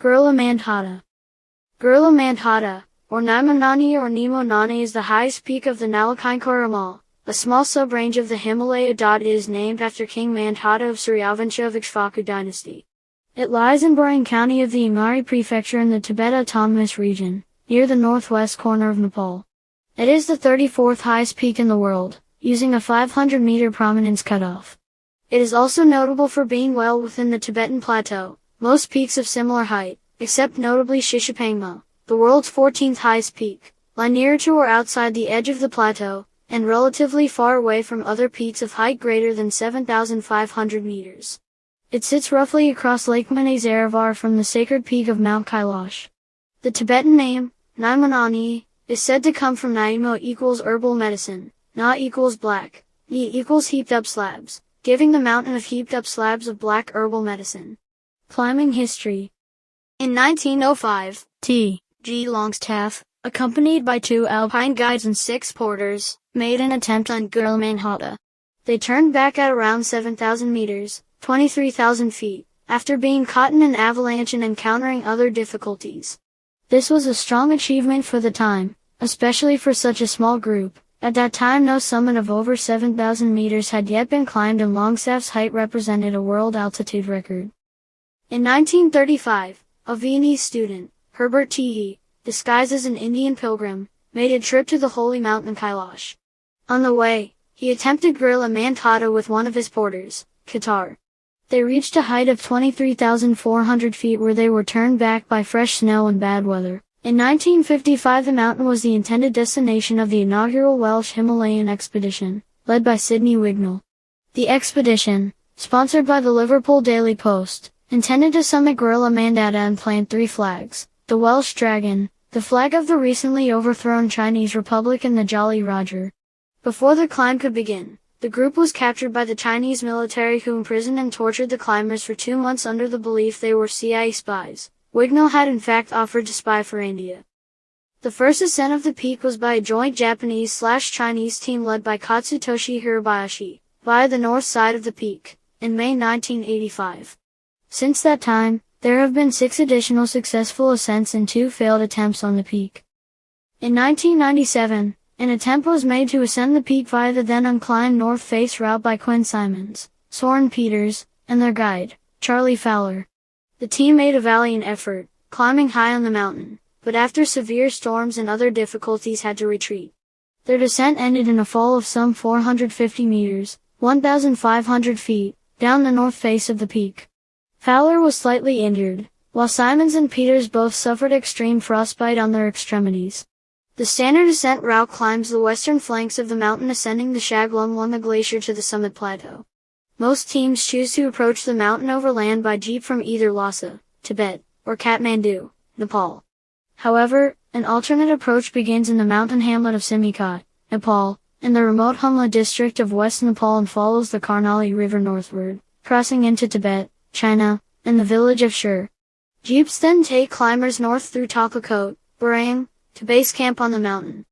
Gurla Mandhata. Gurla Mandhata, or Naimona'nyi or Nemo Nani, is the highest peak of the Nalakankar Himal, a small subrange of the Himalaya.It is named after King Mandhata of Suryavansha of Ikshvaku dynasty. It lies in Burang County of the Ngari Prefecture in the Tibet Autonomous Region, near the northwest corner of Nepal. It is the 34th highest peak in the world, using a 500-meter prominence cutoff. It is also notable for being well within the Tibetan Plateau. Most peaks of similar height, except notably Shishapangma, the world's 14th highest peak, lie near to or outside the edge of the plateau, and relatively far away from other peaks of height greater than 7,500 meters. It sits roughly across Lake Manasarovar from the sacred peak of Mount Kailash. The Tibetan name, Naimona'nyi, is said to come from naimo equals herbal medicine, na equals black, ni equals heaped up slabs, giving the mountain of heaped up slabs of black herbal medicine. Climbing history. In 1905, T.G. Longstaff, accompanied by 2 alpine guides and 6 porters, made an attempt on Gurla Mandhata. They turned back at around 7,000 meters, 23,000 feet, after being caught in an avalanche and encountering other difficulties. This was a strong achievement for the time, especially for such a small group. At that time no summit of over 7,000 meters had yet been climbed, and Longstaff's height represented a world altitude record. In 1935, a Viennese student, Herbert T.E., disguised as an Indian pilgrim, made a trip to the holy mountain Kailash. On the way, he attempted Gurla Mandhata with one of his porters, Qatar. They reached a height of 23,400 feet where they were turned back by fresh snow and bad weather. In 1955 the mountain was the intended destination of the inaugural Welsh Himalayan expedition, led by Sidney Wignall. The expedition, sponsored by the Liverpool Daily Post, intended to summit Gurla Mandhata and plant 3 flags, the Welsh Dragon, the flag of the recently overthrown Chinese Republic, and the Jolly Roger. Before the climb could begin, the group was captured by the Chinese military, who imprisoned and tortured the climbers for 2 months under the belief they were CIA spies. Wignall had in fact offered to spy for India. The first ascent of the peak was by a joint Japanese/Chinese team led by Katsutoshi Hirabayashi, via the north side of the peak, in May 1985. Since that time, there have been 6 additional successful ascents and 2 failed attempts on the peak. In 1997, an attempt was made to ascend the peak via the then unclimbed north face route by Quinn Simons, Soren Peters, and their guide, Charlie Fowler. The team made a valiant effort, climbing high on the mountain, but after severe storms and other difficulties had to retreat. Their descent ended in a fall of some 450 meters, 1,500 feet, down the north face of the peak. Fowler was slightly injured, while Simons and Peters both suffered extreme frostbite on their extremities. The standard ascent route climbs the western flanks of the mountain, ascending the Shaglumlunga Glacier to the summit plateau. Most teams choose to approach the mountain overland by jeep from either Lhasa, Tibet, or Kathmandu, Nepal. However, an alternate approach begins in the mountain hamlet of Simikot, Nepal, in the remote Humla district of West Nepal, and follows the Karnali River northward, crossing into Tibet, China, and the village of Shur. Jeeps then take climbers north through Talkakot, Burang, to base camp on the mountain.